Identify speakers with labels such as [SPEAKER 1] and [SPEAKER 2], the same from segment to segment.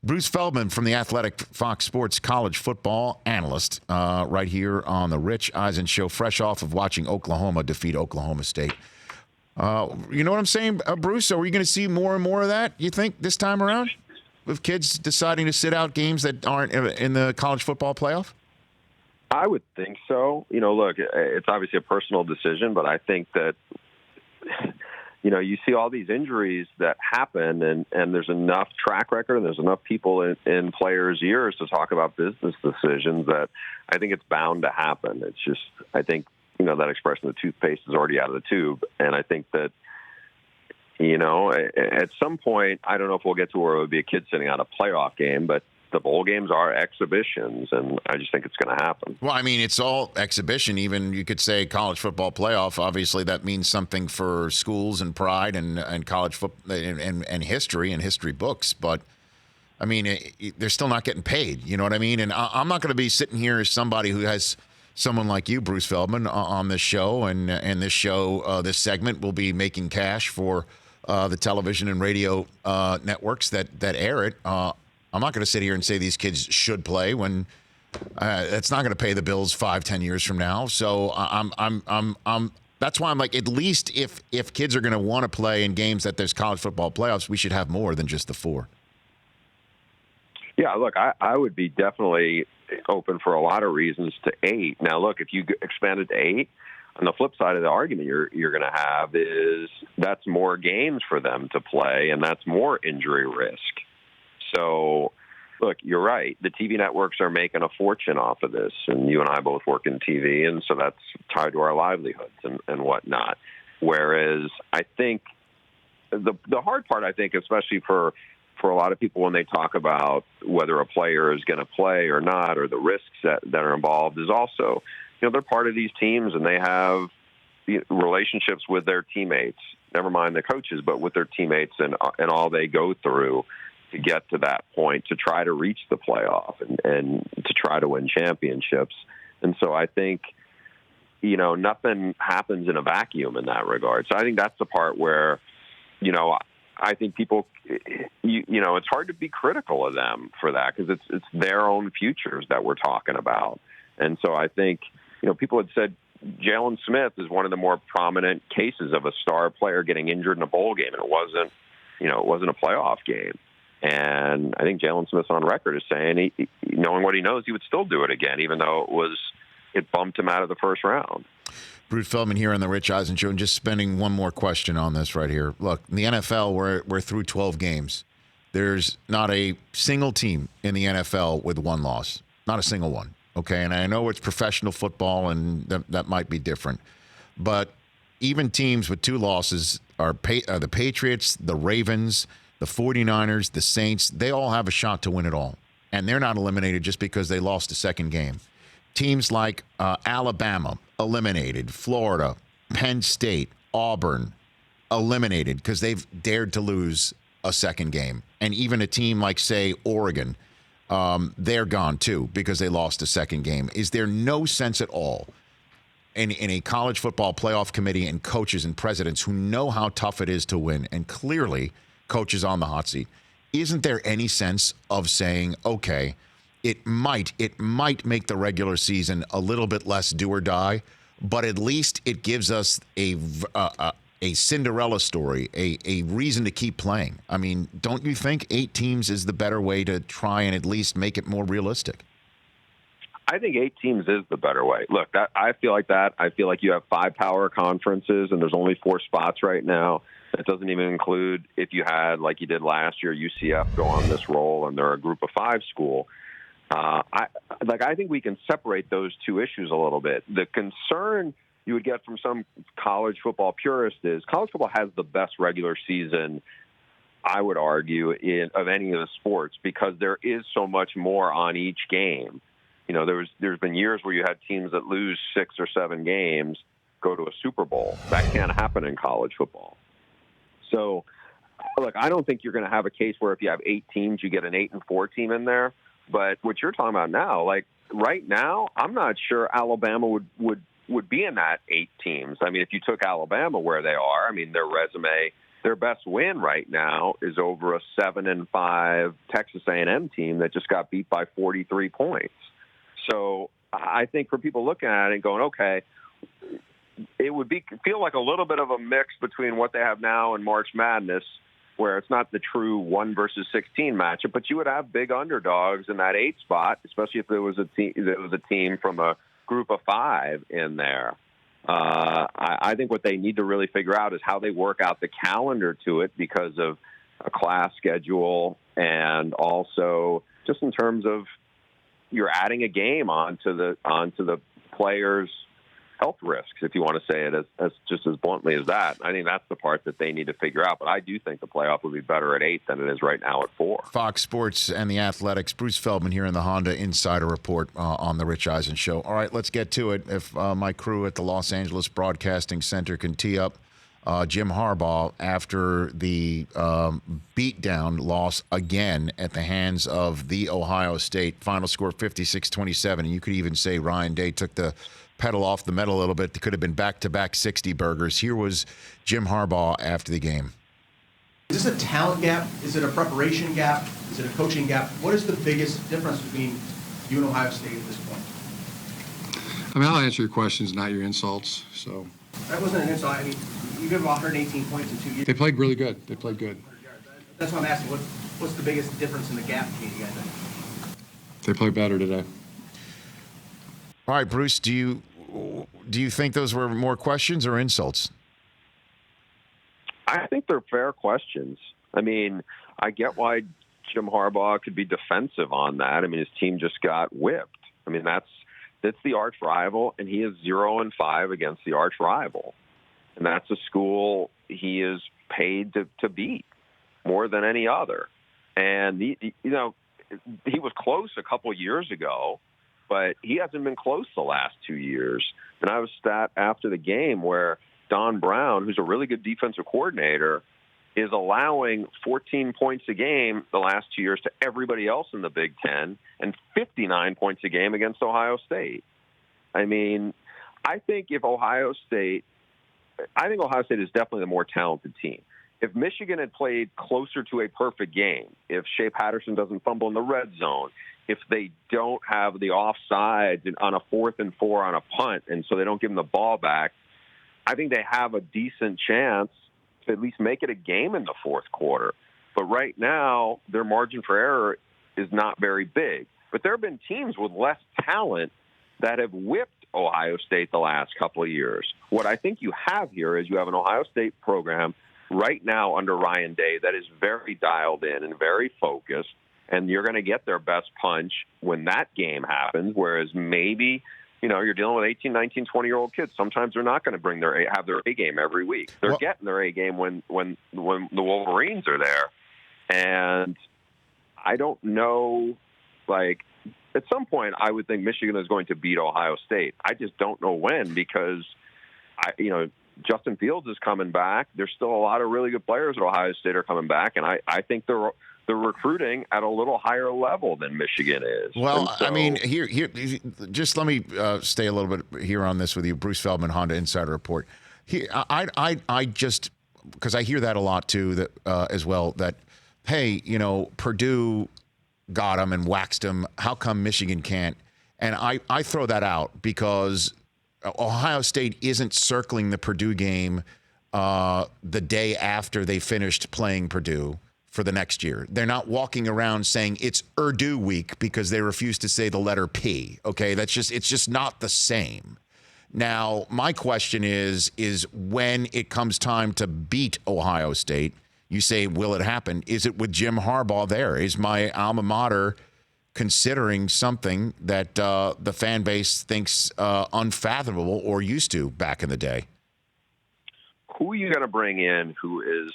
[SPEAKER 1] Bruce Feldman from The Athletic, Fox Sports college football analyst, right here on the Rich Eisen Show, fresh off of watching Oklahoma defeat Oklahoma State. You know what I'm saying, Bruce? Are we going to see more and more of that, you think, this time around? With kids deciding to sit out games that aren't in the college football playoff?
[SPEAKER 2] I would think so. Look, it's obviously a personal decision, but I think that, you see all these injuries that happen, and there's enough track record, and there's enough people in players' ears to talk about business decisions that I think it's bound to happen. It's just, I think, that expression, the toothpaste is already out of the tube. And I think that, at some point, I don't know if we'll get to where it would be a kid sitting out a playoff game, but the bowl games are exhibitions, and I just think it's going to happen.
[SPEAKER 1] Well, I mean, it's all exhibition. Even you could say college football playoff. Obviously, that means something for schools and pride and college football and history books. But I mean, they're still not getting paid. You know what I mean? And I'm not going to be sitting here as somebody who has someone like you, Bruce Feldman, on this show, and this show, this segment will be making cash for the television and radio networks that air it. I'm not going to sit here and say these kids should play when that's not going to pay the bills 5-10 years from now. So I'm that's why I'm like, at least if kids are going to want to play in games that there's college football playoffs, we should have more than just the 4.
[SPEAKER 2] Yeah, look, I would be definitely open for a lot of reasons to 8. Now, look, if you expand it to 8, on the flip side of the argument you're going to have is that's more games for them to play, and that's more injury risk. So, look, you're right. The TV networks are making a fortune off of this, and you and I both work in TV, and so that's tied to our livelihoods and whatnot. Whereas I think the hard part, I think, especially for a lot of people when they talk about whether a player is going to play or not, or the risks that are involved, is also, they're part of these teams, and they have relationships with their teammates, never mind the coaches, but with their teammates and all they go through to get to that point, to try to reach the playoff and to try to win championships. And so I think, nothing happens in a vacuum in that regard. So I think that's the part where, I think people, it's hard to be critical of them for that, because it's their own futures that we're talking about. And so I think, people had said Jalen Smith is one of the more prominent cases of a star player getting injured in a bowl game, and it wasn't a playoff game. And I think Jalen Smith's on record as saying, he, knowing what he knows, he would still do it again, even though it bumped him out of the first round.
[SPEAKER 1] Bruce Feldman here on the Rich Eisen Show, and just spending one more question on this right here. Look, in the NFL, we're through 12 games. There's not a single team in the NFL with one loss, not a single one. Okay, and I know it's professional football, and that might be different, but even teams with 2 losses are the Patriots, the Ravens, the 49ers, the Saints. They all have a shot to win it all, and they're not eliminated just because they lost a second game. Teams like Alabama, eliminated. Florida, Penn State, Auburn, eliminated because they've dared to lose a second game. And even a team like, say, Oregon, they're gone too because they lost a second game. Is there no sense at all in a college football playoff committee and coaches and presidents who know how tough it is to win, and clearly coaches on the hot seat, isn't there any sense of saying, okay, it might make the regular season a little bit less do or die, but at least it gives us a Cinderella story, a reason to keep playing? I mean, don't you think 8 teams is the better way to try and at least make it more realistic?
[SPEAKER 2] I think 8 teams is the better way. Look, I feel like that. I feel like you have 5 power conferences, and there's only 4 spots right now. That doesn't even include if you had, like you did last year, UCF go on this roll, and they're a group of 5 school. I think we can separate those 2 issues a little bit. The concern you would get from some college football purists is college football has the best regular season, I would argue, of any of the sports, because there is so much more on each game. There's been years where you had teams that lose 6 or 7 games go to a Super Bowl. That can't happen in college football. So, look, I don't think you're going to have a case where if you have 8 teams, you get an 8-4 team in there. But what you're talking about now, like right now, I'm not sure Alabama would be in that 8 teams. I mean, if you took Alabama where they are, I mean, their resume their best win right now is over a 7-5 Texas A&M team that just got beat by 43 points. So I think for people looking at it and going, okay, it would feel like a little bit of a mix between what they have now and March Madness, where it's not the true 1 versus 16 matchup, but you would have big underdogs in that 8 spot, especially if there was a team from a group of 5 in there. I think what they need to really figure out is how they work out the calendar to it because of a class schedule, and also just in terms of you're adding a game onto the players' health risks, if you want to say it as just as bluntly as that. I think that's the part that they need to figure out. But I do think the playoff would be better at 8 than it is right now at 4.
[SPEAKER 1] Fox Sports and the Athletics. Bruce Feldman here in the Honda Insider Report on the Rich Eisen Show. All right, let's get to it. If my crew at the Los Angeles Broadcasting Center can tee up Jim Harbaugh after the beatdown loss again at the hands of the Ohio State. Final score 56-27. And you could even say Ryan Day took the pedal off the metal a little bit. There could have been back-to-back 60 burgers. Here was Jim Harbaugh after the game.
[SPEAKER 3] Is this a talent gap? Is it a preparation gap? Is it a coaching gap? What is the biggest difference between you and Ohio State at this point?
[SPEAKER 4] I mean, I'll answer your questions, not your insults. So
[SPEAKER 3] That wasn't an insult. I mean, you give them 118 points in 2 years.
[SPEAKER 4] they played really good. They played good.
[SPEAKER 3] That's what I'm asking. What's the biggest difference in the gap between you guys?
[SPEAKER 4] They played better today.
[SPEAKER 1] All right, Bruce, do you think those were more questions or insults?
[SPEAKER 2] I think they're fair questions. I mean, I get why Jim Harbaugh could be defensive on that. I mean, his team just got whipped. I mean, that's the arch rival, and he is 0-5 against the arch rival. And that's a school he is paid to beat more than any other. And, he was close a couple years ago, but he hasn't been close the last 2 years. And I was stat after the game where Don Brown, who's a really good defensive coordinator, is allowing 14 points a game the last 2 years to everybody else in the Big Ten and 59 points a game against Ohio State. I mean, I think Ohio State is definitely the more talented team. If Michigan had played closer to a perfect game, if Shea Patterson doesn't fumble in the red zone, if they don't have the offsides on a 4th and 4 on a punt, and so they don't give them the ball back, I think they have a decent chance to at least make it a game in the 4th quarter. But right now, their margin for error is not very big. But there have been teams with less talent that have whipped Ohio State the last couple of years. What I think you have here is you have an Ohio State program right now under Ryan Day that is very dialed in and very focused, and you're going to get their best punch when that game happens, whereas maybe you're dealing with 18, 19, 20-year-old kids. Sometimes they're not going to have their A game every week. They're getting their A game when the Wolverines are there. And I don't know, at some point I would think Michigan is going to beat Ohio State. I just don't know when, because Justin Fields is coming back. There's still a lot of really good players at Ohio State are coming back, and I think they're recruiting at a little higher level than Michigan is.
[SPEAKER 1] Well,
[SPEAKER 2] so,
[SPEAKER 1] I mean, here, just let me stay a little bit here on this with you, Bruce Feldman, Honda Insider Report. Here, I just, because I hear that a lot too, that as well, that hey, Purdue got them and waxed them. How come Michigan can't? And I throw that out because Ohio State isn't circling the Purdue game the day after they finished playing Purdue for the next year. They're not walking around saying it's Urdu week because they refuse to say the letter P. Okay, it's just not the same. Now, my question is when it comes time to beat Ohio State, you say, will it happen? Is it with Jim Harbaugh there? Is my alma mater considering something that the fan base thinks unfathomable or used to back in the day?
[SPEAKER 2] Who are you going to bring in who is,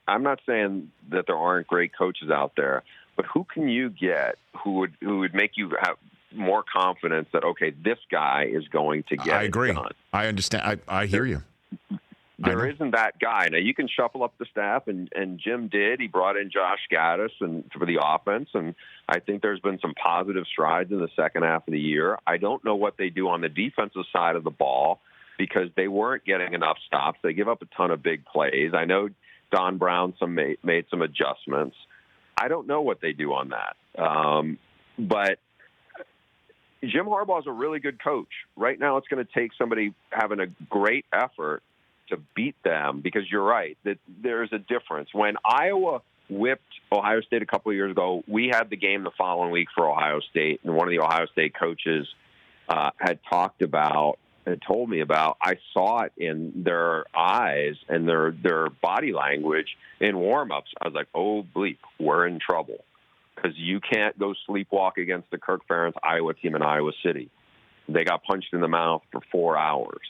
[SPEAKER 2] I'm not saying that there aren't great coaches out there, but who can you get who would make you have more confidence that, okay, this guy is going to get it done?
[SPEAKER 1] I understand. I hear you.
[SPEAKER 2] There isn't that guy. Now, you can shuffle up the staff, and Jim did. He brought in Josh Gaddis for the offense, and I think there's been some positive strides in the second half of the year. I don't know what they do on the defensive side of the ball because they weren't getting enough stops. They give up a ton of big plays. I know Don Brown made some adjustments. I don't know what they do on that. But Jim Harbaugh is a really good coach. Right now it's going to take somebody having a great effort to beat them, because you're right, that there's a difference. When Iowa whipped Ohio State a couple of years ago, we had the game the following week for Ohio State, and one of the Ohio State coaches had talked about and told me about, I saw it in their eyes and their body language in warm-ups. I was like, oh, bleep, we're in trouble, because you can't go sleepwalk against the Kirk Ferentz Iowa team in Iowa City. They got punched in the mouth for 4 hours.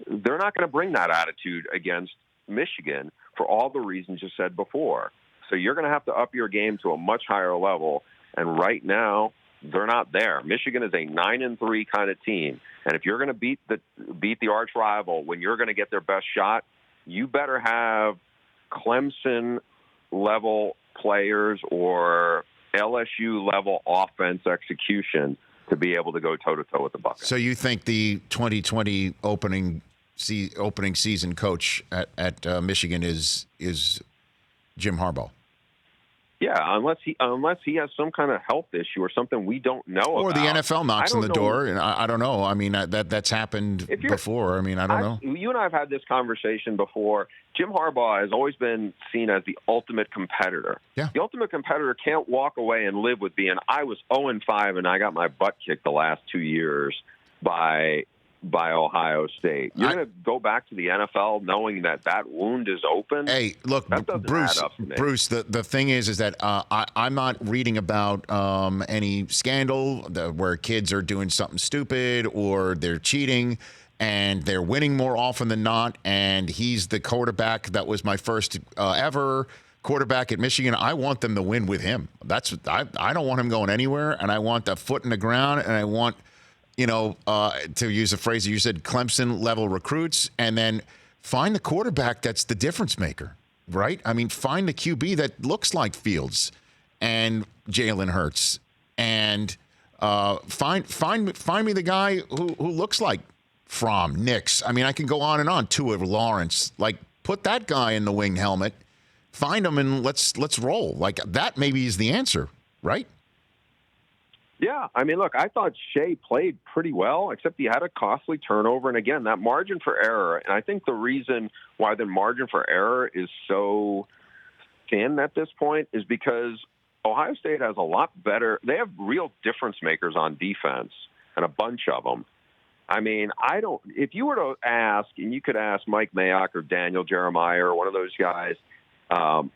[SPEAKER 2] They're not going to bring that attitude against Michigan for all the reasons you said before. So you're going to have to up your game to a much higher level, and right now they're not there. Michigan is a 9-3 kind of team, and if you're going to beat the arch rival when you're going to get their best shot, you better have Clemson-level players or LSU-level offense execution to be able to go toe-to-toe with the Buckeyes.
[SPEAKER 1] So you think the 2020 opening season coach at Michigan is Jim Harbaugh?
[SPEAKER 2] Yeah, unless he has some kind of health issue or something we don't know about.
[SPEAKER 1] Or the NFL knocks on the door, and I don't know. I mean, that's happened before. I mean, I don't know.
[SPEAKER 2] You and I have had this conversation before. Jim Harbaugh has always been seen as the ultimate competitor.
[SPEAKER 1] Yeah.
[SPEAKER 2] The ultimate competitor can't walk away and live with being, I was 0-5 and I got my butt kicked the last 2 years by Ohio State. You're going to go back to the NFL knowing that wound is open?
[SPEAKER 1] Hey, look, Bruce, the thing is that I'm not reading about any scandal where kids are doing something stupid or they're cheating and they're winning more often than not, and he's the quarterback that was my first ever quarterback at Michigan. I want them to win with him. I don't want him going anywhere, and I want a foot in the ground, and I want – to use a phrase that you said, Clemson-level recruits, and then find the quarterback that's the difference maker, right? I mean, find the QB that looks like Fields and Jalen Hurts, and find me the guy who looks like Fromm, Nix. I mean, I can go on and on. Tua, Lawrence. Like, put that guy in the wing helmet, find him, and let's roll. Like, that maybe is the answer, right?
[SPEAKER 2] Yeah, I mean, look, I thought Shea played pretty well, except he had a costly turnover. And again, that margin for error, and I think the reason why the margin for error is so thin at this point is because Ohio State has a lot better. They have real difference makers on defense, and a bunch of them. I mean, if you were to ask, and you could ask Mike Mayock or Daniel Jeremiah or one of those guys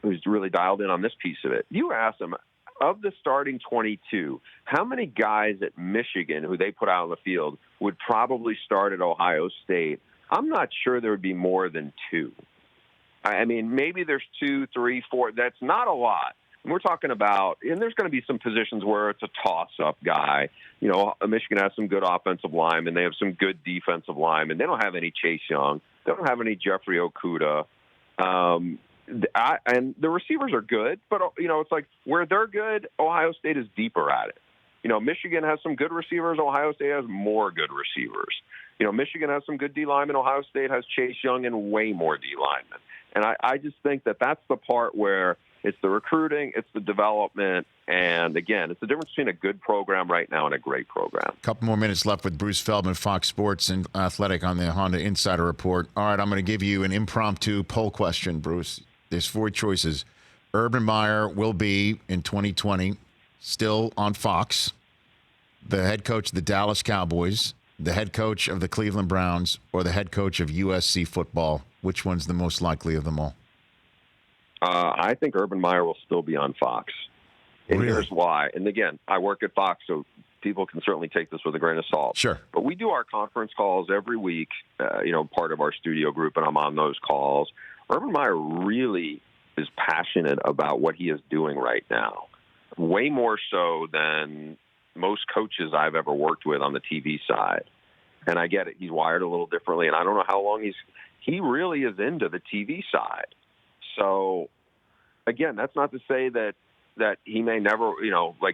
[SPEAKER 2] who's really dialed in on this piece of it, you ask them, of the starting 22, how many guys at Michigan who they put out on the field would probably start at Ohio State? I'm not sure there would be more than 2. I mean, maybe there's 2, 3, 4. That's not a lot. And we're talking about, and there's going to be some positions where it's a toss-up guy. You know, Michigan has some good offensive linemen. They have some good defensive linemen. They don't have any Chase Young. They don't have any Jeffrey Okudah. And the receivers are good, but, it's like where they're good, Ohio State is deeper at it. Michigan has some good receivers. Ohio State has more good receivers. Michigan has some good D linemen. Ohio State has Chase Young and way more D linemen. And I just think that that's the part where it's the recruiting, it's the development, and, again, it's the difference between a good program right now and a great program.
[SPEAKER 1] A couple more minutes left with Bruce Feldman, Fox Sports and Athletic on the Honda Insider Report. All right, I'm going to give you an impromptu poll question, Bruce. There's 4 choices. Urban Meyer will be, in 2020, still on Fox, the head coach of the Dallas Cowboys, the head coach of the Cleveland Browns, or the head coach of USC football. Which one's the most likely of them all?
[SPEAKER 2] I think Urban Meyer will still be on Fox. And
[SPEAKER 1] Really?
[SPEAKER 2] Here's why. And again, I work at Fox, so people can certainly take this with a grain of salt.
[SPEAKER 1] Sure.
[SPEAKER 2] But we do our conference calls every week, part of our studio group, and I'm on those calls. Urban Meyer really is passionate about what he is doing right now, way more so than most coaches I've ever worked with on the TV side. And I get it. He's wired a little differently, and I don't know how long he really is into the TV side. So, again, that's not to say that he may never,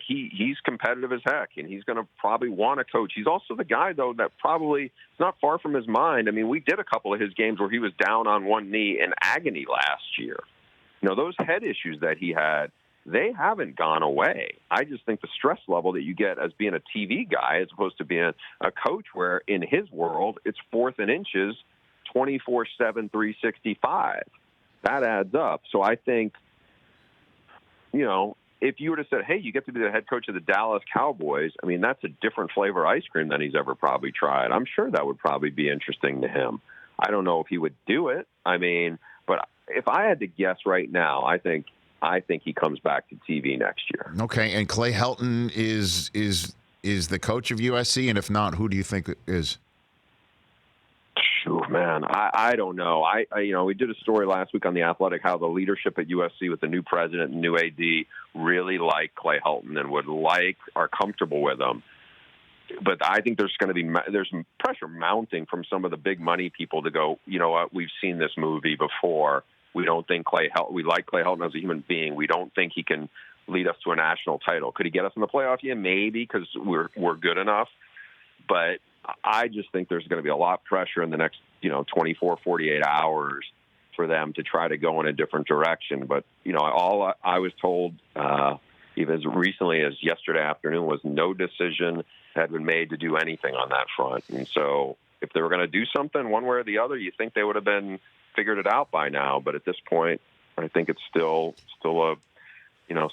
[SPEAKER 2] he's competitive as heck, and he's going to probably want to coach. He's also the guy, though, that probably is not far from his mind. I mean, we did a couple of his games where he was down on one knee in agony last year. those head issues that he had, they haven't gone away. I just think the stress level that you get as being a TV guy as opposed to being a coach, where in his world, it's 4th and inches, 24/7, 365. That adds up. So I think, if you were to say, hey, you get to be the head coach of the Dallas Cowboys, I mean, that's a different flavor ice cream than he's ever probably tried. I'm sure that would probably be interesting to him. I don't know if he would do it. I mean, but if I had to guess right now, I think he comes back to TV next year.
[SPEAKER 1] Okay, and Clay Helton is the coach of USC, and if not, who do you think is?
[SPEAKER 2] Sure, man. I don't know. We did a story last week on The Athletic how the leadership at USC with the new president and new AD really like Clay Helton and are comfortable with him. But I think there's pressure mounting from some of the big money people to go, you know what, we've seen this movie before. We don't think we like Clay Helton as a human being. We don't think he can lead us to a national title. Could he get us in the playoff? Yeah, maybe, because we're good enough. But I just think there's going to be a lot of pressure in the next, 24, 48 hours for them to try to go in a different direction. But, all I was told, even as recently as yesterday afternoon, was no decision had been made to do anything on that front. And so if they were going to do something one way or the other, you think they would have been figured it out by now. But at this point, I think it's still a,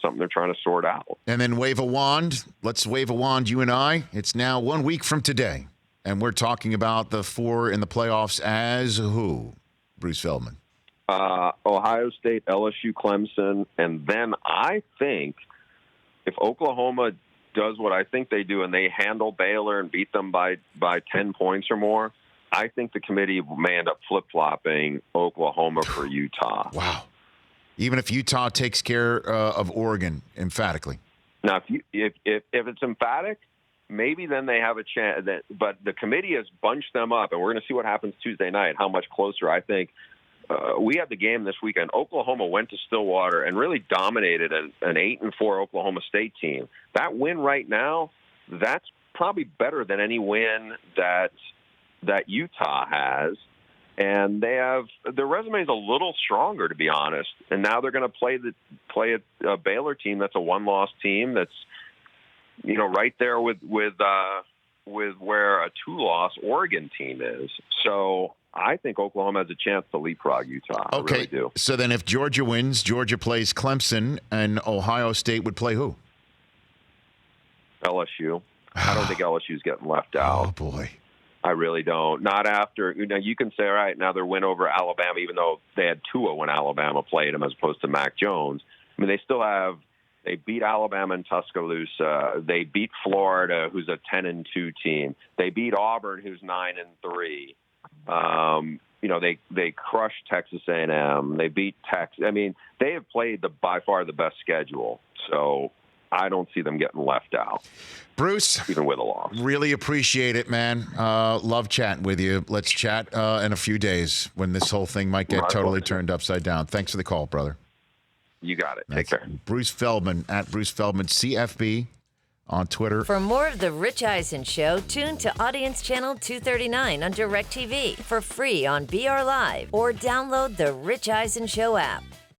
[SPEAKER 2] something they're trying to sort out.
[SPEAKER 1] And then wave a wand. Let's wave a wand, you and I. It's now 1 week from today. And we're talking about the 4 in the playoffs as who? Bruce Feldman.
[SPEAKER 2] Ohio State, LSU, Clemson. And then I think if Oklahoma does what I think they do and they handle Baylor and beat them by 10 points or more, I think the committee may end up flip-flopping Oklahoma for Utah.
[SPEAKER 1] Wow. Even if Utah takes care of Oregon emphatically.
[SPEAKER 2] Now, if it's emphatic, maybe then they have a chance. But the committee has bunched them up, and we're going to see what happens Tuesday night, how much closer. I think we had the game this weekend. Oklahoma went to Stillwater and really dominated an 8-4 Oklahoma State team. That win right now, that's probably better than any win that Utah has. And their resume is a little stronger, to be honest. And now they're going to play a Baylor team that's a one-loss team that's, right there with where a two-loss Oregon team is. So I think Oklahoma has a chance to leapfrog Utah.
[SPEAKER 1] Okay.
[SPEAKER 2] I really do.
[SPEAKER 1] So then if Georgia wins, Georgia plays Clemson, and Ohio State would play who?
[SPEAKER 2] LSU. I don't think LSU's getting left out.
[SPEAKER 1] Oh, boy.
[SPEAKER 2] I really don't. Not after. You can say, all right, now their win over Alabama, even though they had Tua when Alabama played them as opposed to Mac Jones. I mean, they beat Alabama in Tuscaloosa. They beat Florida, who's a 10-2 team. They beat Auburn, who's 9-3. They crushed Texas A&M. They beat Texas. I mean, they have played by far the best schedule. So I don't see them getting left out.
[SPEAKER 1] Bruce,
[SPEAKER 2] even with a loss.
[SPEAKER 1] Really appreciate it, man. Love chatting with you. Let's chat in a few days when this whole thing might get totally turned upside down. Thanks for the call, brother.
[SPEAKER 2] You got it. Take care.
[SPEAKER 1] Bruce Feldman, at Bruce Feldman, CFB on Twitter.
[SPEAKER 5] For more of The Rich Eisen Show, tune to Audience Channel 239 on DirecTV for free on BR Live or download the Rich Eisen Show app.